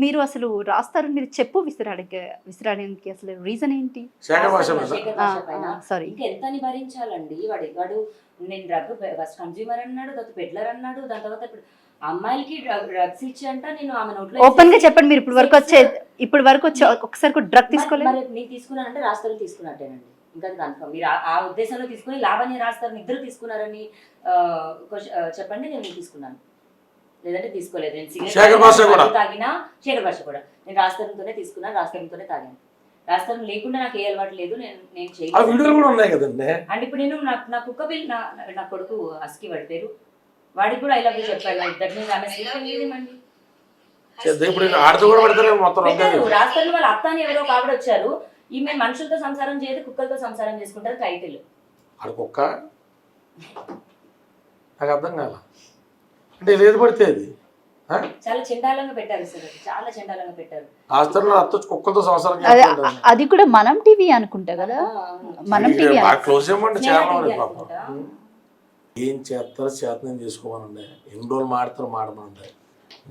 మీరు అసలు రాస్తారు మీరు చెప్పు విసిరాడానికి అసలు రీజన్ ఏంటి? శేఖర్ భాష సారీ, ఇంకా ఎంత భరించాలండి వాడు నేను డ్రగ్ ఫస్ట్ కన్జ్యూమర్ అన్నాడు, తర్వాత పెడ్లర్ అన్నాడు, దాని తర్వాత ఇప్పుడు అమ్మాయిలకి డ్రగ్స్ ఇచ్చి అంట నేను ఆమె నోట్లో ఓపెన్ గా చెప్పండి. మీరు ఇప్పుడు వరకు వచ్చే ఒకసారి డ్రగ్ తీసుకోలేదు. మరి నేను తీసుకున్నానంటే రాస్తారు తీసుకున్నట్టేనండి. ఇంకా కన్ఫర్మ్ మీరు ఆ ఉద్దేశంలో తీసుకుని లావణ్య రాస్తారు ఇద్దరు తీసుకున్నారని చెప్పండి. నేను తీసుకున్నాను లేదంటే తీసుకోలేదు. నేను సిగరెట్ తాగినా శేఖర్ భాష కూడా నేను రాస్తారంతోనే తీసుకున్నాను, రాస్తారంతోనే తాగాను. రాస్తారం లేకుండా నాకు ఏ అలవాటు లేదు. నేను చేయలేదు. అండ్ ఇప్పుడు నేను నా కుక్క పిల్ల నా కొడుకు అస్కి వాడి పేరు, వాడికి కూడా ఐ లవ్ యూ చెప్పాను. రాస్తారు వాళ్ళ అత్త అని ఎవరో ఆవిడ వచ్చారు, ఈమె మనుషులతో సంసారం చేయదు కుక్కలతో సంసారం చేసుకుంటారు టైటిల్. కుక్క నాకు అర్థం కాల అంటే ఏది పడితే అది చాలా చెండాలంగా పెట్టారు సార్, చాలా చెండాలంగా పెట్టారు. కుక్కలతో సంసారం అది కూడా మనం టీవీ అనుకుంటా కదా, మనం టీవీ క్లోజ్ చేయమండి. చాలా ఏం చేస్తారో చేతనం చేసుకోమనండి. ఎన్ని రోజులు మాడతారో మాడమనండి.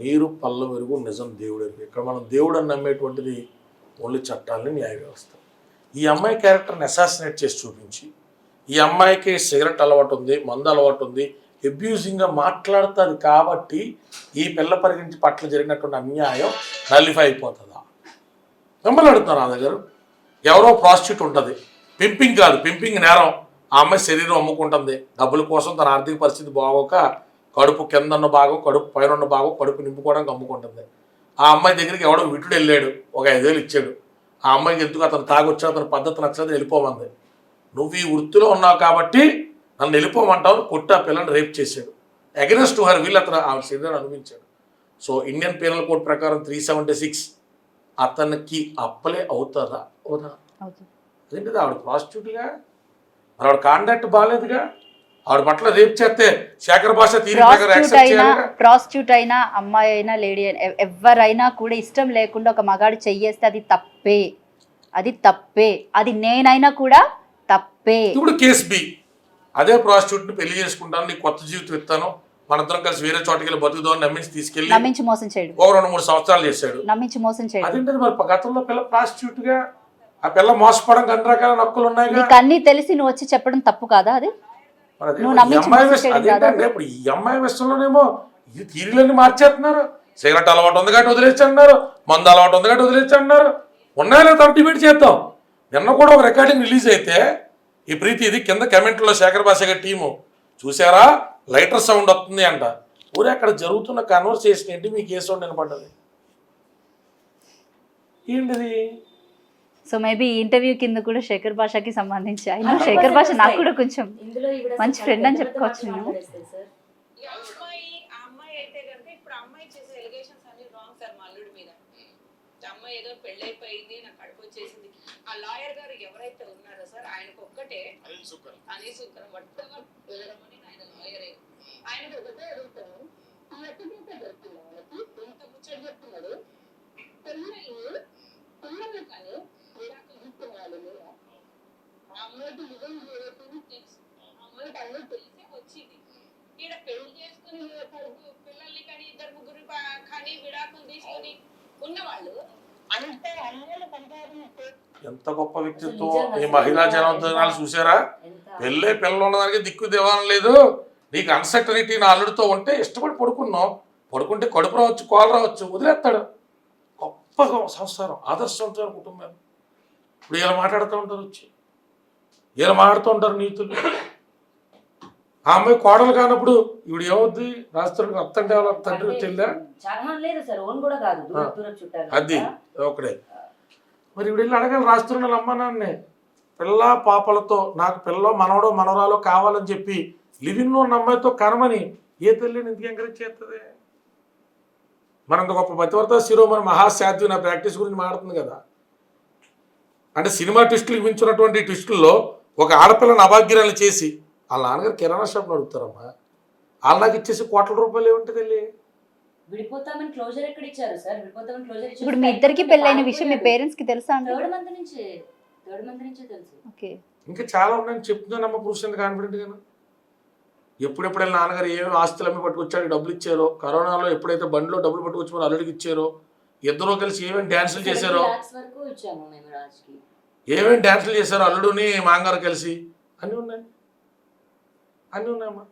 నీరు పళ్ళ వెరుగు నిజం దేవుడు ఎరుగు. ఇక్కడ మనం దేవుడు అని నమ్మేటువంటిది ఓన్లీ చట్టాలని న్యాయ వ్యవస్థ. ఈ అమ్మాయి క్యారెక్టర్ని అసాసినేట్ చేసి చూపించి ఈ అమ్మాయికి సిగరెట్ అలవాటు ఉంది, మందు అలవాటు ఉంది, అబ్యూజింగ్గా మాట్లాడుతుంది కాబట్టి ఈ పిల్ల పరిగణించి పట్ల జరిగినటువంటి అన్యాయం నల్లిఫై అయిపోతుందా? మిమ్మల్ని అడుగుతున్నారు. నా దగ్గర ఎవరో ప్రాస్టిట్యూట్ ఉంటుంది, పింపింగ్ కాదు, పింపింగ్ నేరం. ఆ అమ్మాయి శరీరం అమ్ముకుంటుంది డబ్బుల కోసం. తన ఆర్థిక పరిస్థితి బాగోక కడుపు కింద ఉన్న భాగం, కడుపు పైన ఉన్న భాగం, కడుపు నింపుకోవడానికి అమ్ముకుంటుంది. ఆ అమ్మాయి దగ్గరికి ఎవడో విటుడు వెళ్ళాడు, ఒక 5,000 ఇచ్చాడు. ఆ అమ్మాయికి ఎందుకు అతను తాగొచ్చాడు, అతని పద్ధతి నచ్చలేదు, వెళ్ళిపోమంది. నువ్వు ఈ వృత్తిలో ఉన్నావు కాబట్టి నన్ను వెళ్ళిపోమంటావు, కొట్టి ఆ పిల్లని రేప్ చేశాడు. అగెనెస్ట్ హర్ వీళ్ళు అతను ఆ శరీరాన్ని అనుభవించాడు. సో ఇండియన్ పీనల్ కోడ్ ప్రకారం 376 అతనికి అప్పలే అవుతుందా? అవుదా? అదేంటిది ఆవిడ ప్రాస్టిట్యూట్గా, మరి ఆవిడ కాంటాక్ట్ బాగాలేదుగా. ఆవిడ పట్ల రేప్ చేస్తే శేఖర్ భాష ప్రాస్టిట్యూట్ అయినా అమ్మాయి అయినా లేడీ అయినా ఎవరైనా కూడా ఇష్టం లేకుండా ఒక మగాడు చెయ్యేస్తే అది తప్పే, అది తప్పే. అది నేనైనా కూడా తప్పే. ఇప్పుడు కేసు బి, అదే ప్రాస్టిట్యూట్ని పెళ్లి చేసుకుంటాను, నీకు కొత్త జీవితం ఇస్తాను, మనందరం కలిసి వేరే చోటకి వెళ్ళి బతుకుదాం నమ్మించి తీసుకెళ్ళి నమ్మించి మోసం చేయడు. ఓ 2-3 సంవత్సరాలు చేశాడు, నమ్మించి మోసం చేయడు. అదేంటది మరి గతంలో పిల్ల ప్రాస్టిట్యూట్ గా ఆ పిల్ల మోసపోవడానికి అన్ని రకాల నక్కులు ఉన్నాయి. నీకు అన్ని తెలిసి నువ్వు వచ్చి చెప్పడం తప్పు కాదా? అది ఇప్పుడు ఈ అమ్మాయి విషయంలోనేమో ఈ తీరులన్నీ మార్చేస్తున్నారు. సిగరెట్ అలవాటు ఉంది కాబట్టి వదిలేసి అన్నారు, మందు అలవాటు ఉంది కాబట్టి వదిలేసి అన్నారు. ఉన్నాయో లేదా డిబేట్ చేద్దాం. నిన్న కూడా ఒక రికార్డింగ్ రిలీజ్ అయితే ఈ ప్రీతి ఇది కింద కమెంట్లో శేఖర్ భాష గారి టీము చూసారా లైటర్ సౌండ్ వస్తుంది అంట. ఊరే అక్కడ జరుగుతున్న కన్వర్సేషన్ ఏంటి, మీకు ఏ సౌండ్ వినపడ్డది ఏంటిది? సో మేబీ ఇంటర్వ్యూ కింద కూడా శేఖర్ భాషకి సంబంధించి అయినా శేఖర్ భాష నాకు కూడా కొంచెం మంచి ఫ్రెండ్ అని చెప్పుకోవచ్చు. నేను అమ్మాయి ఏదో పెళ్ళైపోయింది, నాకు కడుపు వచ్చేసింది. ఆ లాయర్ గారు ఎవరైతే ఉన్నారో సార్ ఆయనకు ఒక్కటే అనిల్ సుక్కరం ఆయన లాయరే. ఆయనకు ఒకటే అడుగుతాను, ఎంత ముచ్చట చెప్తున్నాడు. పిల్లలు కానీ విడాకులు తీసుకున్నాడు. ఆ అమ్మాయికి నిజం తెలుసు, ఆ అమ్మాయికి అన్నీ తెలిసే వచ్చింది. ఈడ పెళ్లి చేసుకుని పిల్లల్ని కానీ 2-3 కానీ విడాకులు తీసుకొని ఉన్నవాళ్ళు ఎంత గొప్ప వ్యక్తిత్వం ఈ మహిళా జనోద్యోగాలు చూసారా. పెళ్ళే పిల్లలు ఉన్నదానికి దిక్కు దివానం లేదు. నీకు అన్సర్టనిటీ నా అల్లుడితో ఉంటే ఇష్టపడి పడుకున్నావు, పడుకుంటే కడుపు రావచ్చు, కోల రావచ్చు, వదిలేస్తాడు. గొప్ప సంసారం, ఆదర్శవంతమైన కుటుంబం. ఇప్పుడు ఇలా మాట్లాడుతూ ఉంటారు, వచ్చి ఇలా మాట్లాడుతూ ఉంటారు నీతులు. ఆ అమ్మాయి కోడలు కానప్పుడు ఇవిడు ఏమవుద్ది? రాష్ట్రానికి అత్తంటే వాళ్ళ తండ్రి చెల్లా అది ఒకడే. మరి ఇవిడ వెళ్ళి అడగాలి రాష్ట్రంలో అమ్మ నాన్నే పిల్ల పాపలతో నాకు పిల్ల మనవడో మనవరాలో కావాలని చెప్పి లివింగ్లో ఉన్న అమ్మాయితో కనమని ఏ తల్లిని ఎందుకు ఎంకరేజ్ చేస్తుంది? మనంత గొప్ప పతివర్త శిరోమణి మహాశాద్వి నా ప్రాక్టీస్ గురించి మాట్లాడుతుంది కదా. అంటే సినిమా ట్విస్టులకు మించినటువంటి ట్విస్టుల్లో ఒక ఆడపిల్లని అభాగ్యాలను చేసి వాళ్ళ నాన్నగారు కిరాణా షాప్లో అడుగుతారమ్మా, వాళ్ళు నాకు ఇచ్చేసి కోట్ల రూపాయలు ఏముంటుంది వెళ్ళి విడిపోతామని క్లోజర్ ఎక్కడ ఇచ్చారు సార్? విడిపోతామని క్లోజర్ ఇప్పుడు మీ ఇద్దరికి పెళ్ళైన విషయం మీ పేరెంట్స్ కి తెలుసా? థర్డ్ మంత్ నుంచే తెలుసు. ఓకే, ఇంకా చాలా ఉన్నాయని చెప్తున్నానమ్మ. పురుషుని కాన్ఫిడెంట్ గాను ఎప్పుడెప్పుడు నాన్నగారు ఏమేమి ఆస్తులు అమ్మి పట్టుకొచ్చాడు, డబ్బులు ఇచ్చారో, కరోనాలో ఎప్పుడైతే బండిలో డబ్బులు పట్టుకొచ్చి అల్లుడికి ఇచ్చారో, ఇద్దరు కలిసి ఏమేమి డ్యాన్సులు చేశారో, 70 lakhs వరకు ఇచ్చాము మేము రాజ్కి. ఏమేమి డ్యాన్సులు చేశారో అల్లుడుని మాంగారు కలిసి అన్నీ ఉన్నాయి, అన్నీ ఉన్నాయమ్మా.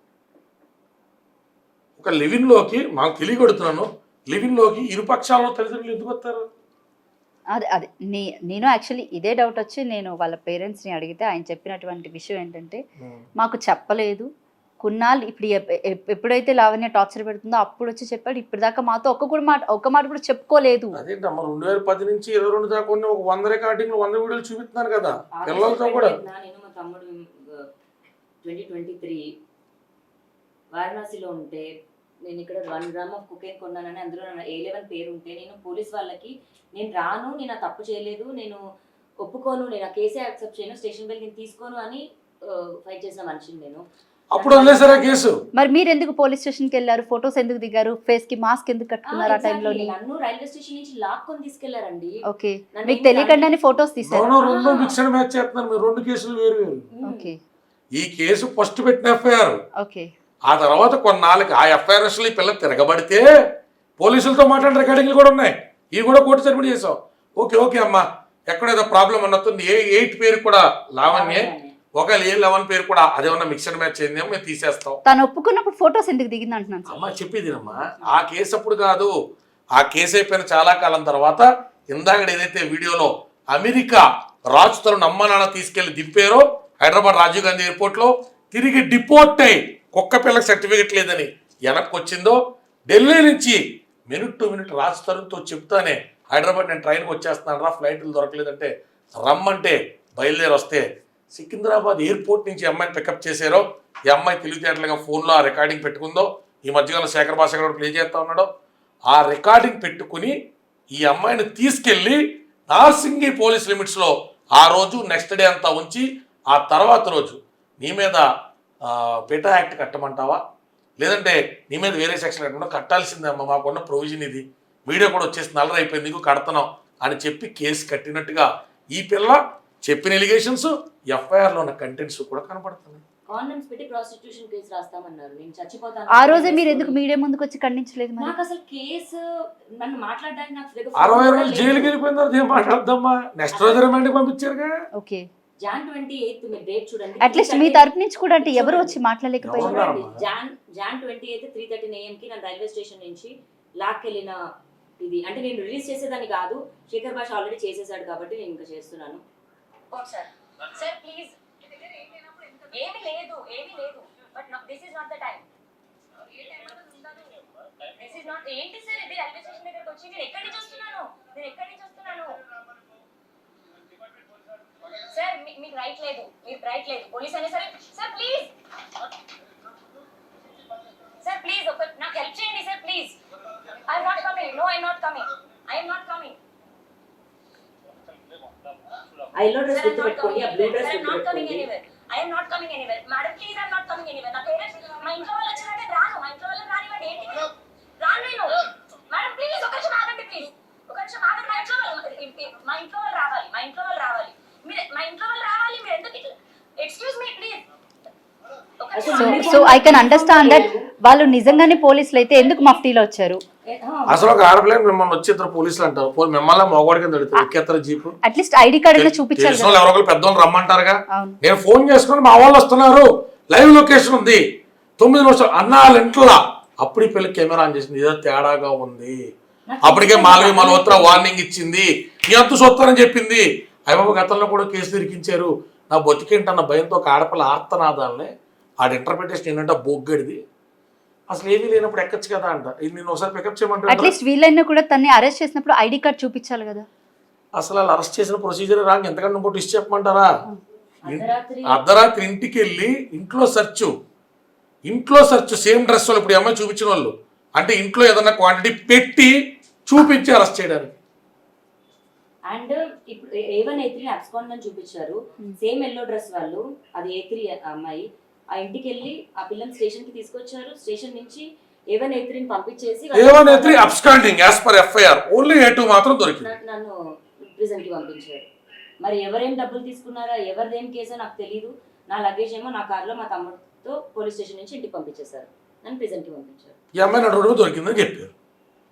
ఒక లివిన్లోకి మాకు తెలియగొడుతున్నాను, లివిన్లోకి ఇరుపక్షాల్లో తల్లిదండ్రులు ఎందుకు వస్తారు? అదే నేను యాక్చువల్లీ ఇదే డౌట్ వచ్చి నేను వాళ్ళ పేరెంట్స్ని అడిగితే ఆయన చెప్పినటువంటి విషయం ఏంటంటే మాకు చెప్పలేదు, కొన్నాళ్ళు ఇప్పుడు ఎప్పుడైతే లావణ్య టార్చర్ పెడుతుందో అప్పుడు వచ్చి చెప్పాడు, ఇప్పటిదాకా మాతో ఒక్క మాట కూడా చెప్పుకోలేదు. అదేంటమ్మా 2010 నుంచి 22 దాకా ఉన్న ఒక 100 రికార్డింగ్లు 100 వీడియోలు చూపిస్తున్నారు కదా పిల్లలతో కూడా. నేను మా తమ్ముడు 2023 వారణాసిలో ఉంటే నేను ఇక్కడ 1 గ్రామ్ ఆఫ్ కుకింగ్ కొన్నానని అందులో నా A11 పేరు ఉంటే నేను పోలీస్ వాళ్ళకి నేను రాను, నేను ఆ తప్పు చేయలేదు, నేను ఒప్పుకోను, నేను ఆ కేసే యాక్సెప్ట్ చేయను, స్టేషన్ బెల్ నేను తీసుకోను అని ఫైట్ చేసిన మనిషిని నేను. అప్పుడు వదిలేసారా కేసు? మరి మీరు ఎందుకు పోలీస్ స్టేషన్కి వెళ్ళారు, ఫొటోస్ ఎందుకు దిగారు, ఫేస్ కి మాస్క్ ఎందుకు కట్టుకున్నారు ఆ టైంలో? నన్ను రైల్వే స్టేషన్ నుంచి లాక్కొని తీసుకెళ్లారండి. ఓకే, మీకు తెలియకుండానే ఫోటోస్ తీసారు. రెండు మిక్స్డ్ మ్యాచ్ చేస్తున్నారు మీరు, 2 కేసులు వేరు వేరు. ఓకే, ఈ కేసు ఫస్ట్ పెట్టిన ఎఫ్ఐఆర్, ఓకే, ఆ తర్వాత కొన్నాళ్ళకి ఆ ఎఫ్ఐఆర్ ఈ పిల్ల తిరగబడితే పోలీసులతో మాట్లాడిన రికార్డింగ్లు కూడా ఉన్నాయి, ఇవి కూడా కోర్టు సబ్మిట్ చేసాం. ఓకే ఓకే అమ్మా, ఎక్కడేదో ప్రాబ్లం అన్నట్టుంది. A8 పేరు కూడా లావణ్యే, ఒకవేళ A11 పేరు కూడా అదేమన్నా మిక్స్డ్ మ్యాచ్ అయిందేమో మేము తీసేస్తాం. తను ఒప్పుకున్నప్పుడు ఫొటోస్ ఎందుకు దిగింది అంటున్నాను. అమ్మా చెప్పేదినమ్మా, ఆ కేసు అప్పుడు కాదు, ఆ కేసు అయిపోయిన చాలా కాలం తర్వాత ఇందాక ఏదైతే వీడియోలో అమెరికా రాజుతలను అమ్మ నాన్న తీసుకెళ్లి దింపారో హైదరాబాద్ రాజీవ్ గాంధీ ఎయిర్పోర్ట్ లో, తిరిగి డిపోర్ట్ అయి కుక్క పిల్లకి సర్టిఫికెట్ లేదని వెనక్కి వచ్చిందో, ఢిల్లీ నుంచి మినిట్ టు మినిట్ రాజుతరంతో చెప్తానే హైదరాబాద్ నేను ట్రైన్కి వచ్చేస్తున్నాను రా, ఫ్లైట్లు దొరకలేదంటే రమ్మంటే బయలుదేరి వస్తే సికింద్రాబాద్ ఎయిర్పోర్ట్ నుంచి అమ్మాయిని పికప్ చేశారో, ఈ అమ్మాయి తెలివితేటలుగా ఫోన్లో ఆ రికార్డింగ్ పెట్టుకుందో, ఈ మధ్యకాలం శేఖర్ భాష కూడా ప్లే చేస్తా ఉన్నాడో, ఆ రికార్డింగ్ పెట్టుకుని ఈ అమ్మాయిని తీసుకెళ్ళి నార్సింగి పోలీస్ లిమిట్స్లో ఆ రోజు నెక్స్ట్ డే అంతా ఉంచి, ఆ తర్వాత రోజు నీ మీద పెటా యాక్ట్ కట్టమంటావా, లేదంటే నీ మీద వేరే సెక్షన్ కట్టకుండా కట్టాల్సిందే అమ్మ, మాకున్న ప్రొవిజన్ ఇది, వీడియో కూడా వచ్చేసి నల్లర అయిపోయింది నీకు కడతాం అని చెప్పి కేసు కట్టినట్టుగా ఈ పిల్ల చెప్పిన ఎలిగేషన్స్ ఎఫ్ఐఆర్లో ఉన్న కంటెంట్స్ కూడా కనపడుతున్నాయి. కాండమ్స్ పెట్టి ప్రాస్టిట్యూషన్ కేసు రాస్తామన్నారు, నేను చచ్చిపోతాను. ఆ రోజే మీరు ఎందుకు మీడియా ముందుకు వచ్చి ఖండించలేదు? నాకు అసలు కేసు నన్ను మాట్లాడడానికి నాకు 60 రోజులు జైలుకి వెళ్ళిపోయిన తర్వాత ఏం మాట్లాడద్దమ్మా, నెక్స్ట్ రోజు రిమాండ్కి పంపించారుగా. ఓకే, జాన్ 28 మీరు డేట్ చూడండి, అట్లీస్ట్ మీ తరపు నుంచి కూడా అంటే ఎవరు వచ్చి మాట్లాడలేకపోయారు. జాన్ 28 3:13 AM కి నన్ను రైల్వే స్టేషన్ నుంచి లాక్కెళ్ళిన ఇది, అంటే నేను రిలీజ్ చేసేదాన్ని కాదు, శేఖర్ భాష ఆల్రెడీ చేసేసాడు కాబట్టి నేను ఇంకా చేస్తున్నాను. సార్ ప్లీజ్, ఏమీ లేదు but this is not the time. This is not, ఏంటి సార్ ఇది రైల్వే స్టేషన్ దగ్గరకు వచ్చి నేను ఎక్కడి నుంచి వస్తున్నాను సార్, మీకు రైట్ లేదు, పోలీస్ అనే సరే సార్ ప్లీజ్ ఒక నాకు హెల్ప్ చేయండి sir please. I'm not coming, no I'm not coming. I know dress గుర్తుపెట్టుకోండి, ఆ బ్లూ డ్రెస్ గుర్తుపెట్టుకోండి. I am not coming anywhere. Madam please, I am not coming anywhere. నా పేరెంట్స్ మా ఇంట్లో వాళ్ళు వచ్చినట్టే రాను, మా ఇంట్లో వాళ్ళు రానివ్వండి. ఏంటి రాను నేను. మేడం ప్లీజ్ ఒక నిమిషం ఆగండి, మా ఇంట్లో వాళ్ళు రావాలి. మీరు మా ఇంట్లో వాళ్ళు రావాలి, మీరు ఎందుకు ఇట్లా? Excuse me please. So I can understand that వాళ్ళు నిజంగానే పోలీసులు అయితే ఎందుకు మఫ్టీలో వచ్చారు? అసలు ఒక ఆడపిల్ల మిమ్మల్ని వచ్చి ఇద్దరు పోలీసులు అంటారు, మిమ్మల్ని మగవాడికి ఎక్కేస్తారు జీపు. అట్లీస్ట్ ఐడి కార్డు చూపించాలి. ఎవరో పెద్దవాళ్ళు రమ్మంటారుగా. నేను ఫోన్ చేసుకుని మా వాళ్ళు వస్తున్నారు, లైవ్ లొకేషన్ ఉంది, 9 నిమిషాలు అన్నాళ్ళ ఇంట్లో, అప్పుడు ఈ పిల్ల కెమెరా ఆన్ చేసింది, ఏదో తేడాగా ఉంది. అప్పటికే మాలవి మల్హోత్రా వార్నింగ్ ఇచ్చింది, నీ అంతు చూస్తానని చెప్పింది. అయ్యబాబు గతంలో కూడా కేసు తిరిగించారు, నా బతికేంటన్న భయంతో ఒక ఆడపిల్ల ఆర్తనాదాలనే ఆడ ఇంటర్ప్రిటేషన్ ఏంటంటే బొగ్గడిది, అసలు ఏమీ లేనప్పుడు ఎక్కచ్చు కదా అంట. ఇది నేను ఒకసారి పికప్ చేయమంటారు. అట్లీస్ట్ వీళ్ళైనా కూడా తన్ని అరెస్ట్ చేసినప్పుడు ఐడి కార్డ్ చూపించాలి కదా. అసలు వాళ్ళు అరెస్ట్ చేసిన ప్రొసీజర్ రాంగ్, ఎంతకన్నా ఇంకోటి ఇచ్చి చెప్పమంటారా? అర్ధరాత్రి ఇంటికి వెళ్ళి ఇంట్లో సెర్చ్ సేమ్ డ్రెస్ వాళ్ళు ఇప్పుడు అమ్మాయి చూపించిన వాళ్ళు, అంటే ఇంట్లో ఏదన్నా క్వాంటిటీ పెట్టి చూపించి అరెస్ట్ చేయడానికి. అండ్ ఇప్పుడు A1 A3 అబ్స్కాండ్ అని చూపించారు, సేమ్ ఎల్లో డ్రెస్ వాళ్ళు, అది A3 అమ్మాయి. ఆ ఇంటికి వెళ్ళి ఆ పిల్లని స్టేషన్ కి తీసుకొచ్చారు, స్టేషన్ నుంచి A1 A3 ని పంపించేసి A1 A3 absconding as per FIR, only A2 మాత్రం దొరికింది. నన్ను ప్రిజన్ కి పంపించారు. మరి ఎవరేం డబ్బులు తీసుకున్నారా, ఎవరిదేం కేసో నాకు తెలియదు. నా లగేజ్ ఏమో నా కార్లో మా తమ్ముడితో పోలీస్ స్టేషన్ నుంచి ఇంటికి పంపించేశారు, నన్ను ప్రిజన్ కి పంపించారు. ఈ అమ్మాయి 2 రోజులు దొరికిందని చెప్పారు.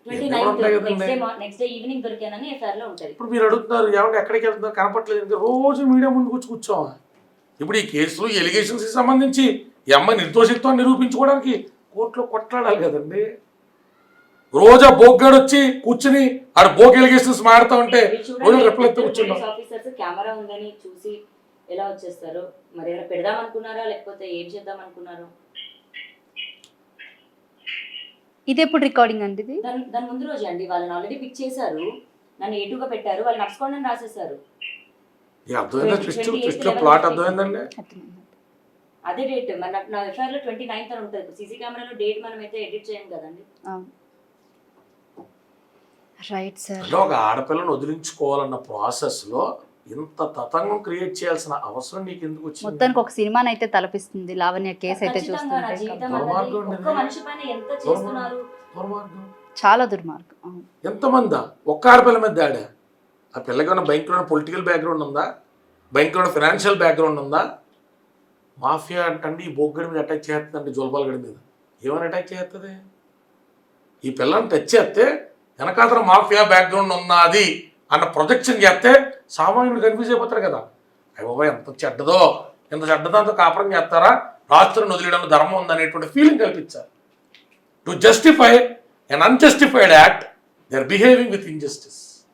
ఉంటాయి కదండి. నెక్స్ట్ డే ఈవినింగ్ దొరికానని ఎఫ్ఐఆర్ లో ఉంటది. ఇప్పుడు మీరు అడుగుతున్నారు ఏమంటే ఎక్కడికి వెళ్తున్నారు కనపట్లేదు ఇంకా రోజు మీడియా ముందు కూర్చోవా. ఇప్పుడు ఈ కేసులు ఎలిగేషన్స్కి సంబంధించి ఈ అమ్మాయి నిర్దోషిత్వం నిరూపించుకోవడానికి కోర్టులో కొట్లాడాలి కదండి. రోజా బోగ్గాడు వచ్చి కూర్చుని ఆడ బోగ్ ఎలిగేషన్స్ మాడుతూ ఉంటే రోజు రిప్లై కూర్చున్నాం. ఆఫీసర్స్ కెమెరా ఉందని చూసి ఎలా వచ్చేస్తారు? మరి ఏమైనా పెడదాం అనుకున్నారా లేకపోతే ఏం చేద్దాం అనుకున్నారు? ఇది ఎప్పుడు రికార్డింగ్ అండి ఇది? దాని ముందు రోజే అండి. వాళ్ళని ఆల్రెడీ పిక్ చేశారు, నన్ను ఏటుగా పెట్టారు, వాళ్ళు నడుచుకోండి అని రాసేసారు. అర్థమైందా? ట్విస్ట్ ప్లాట్ అర్థమైందండి. అర్థమైంది. అదే డేట్ మరి నా ఎఫ్ఐఆర్ లో 29th అని ఉంటుంది. సీసీ కెమెరాలో డేట్ మనం అయితే ఎడిట్ చేయం కదండి. Right sir. అంటే ఒక ఆడపిల్లను వదిలించుకోవాలన్న ప్రాసెస్ లో ఇంత తతంగం క్రియేట్ చేయాల్సిన అవసరం నీకు ఎందుకు వచ్చింది? మొత్తానికి ఒక సినిమాని అయితే తలపిస్తుంది లావణ్య కేసు అయితే ఖచ్చితంగా నా చూస్తుంటే. జీవితం అన్నది ఒక్క మనిషి పైన ఎంత చేస్తున్నారు. దుర్మార్గం. చాలా దుర్మార్గం. అవును. ఎంతమందా ఒక్క ఆడపిల్ల మీద దాడా? ఆ పిల్లకి ఉన్న భయంకరమైన పొలిటికల్ బ్యాక్గ్రౌండ్ ఉందా? భయంకరమైన ఫైనాన్షియల్ బ్యాక్గ్రౌండ్ ఉందా? మాఫియా అంటే ఈ బొగ్గడి మీద అటాక్ చేస్తుందండి, జోల్పాలగడి మీద ఏమైనా అటాక్ చేస్తుంది? ఈ పిల్లని టచ్ చేస్తే వెనకాతల మాఫియా బ్యాక్గ్రౌండ్ ఉన్నది అన్న ప్రొజెక్షన్ చేస్తే సామాన్యుడు కన్ఫ్యూజ్ అయిపోతారు కదా. అయ్య బాబా ఎంత చెడ్డదో, ఎంత చెడ్డదాంతో కాపురం చేస్తారా, రాష్ట్రం వదిలేయడం ధర్మం ఉందనేటువంటి ఫీలింగ్ కల్పించారు. To justify an unjustified act, they are behaving with injustice.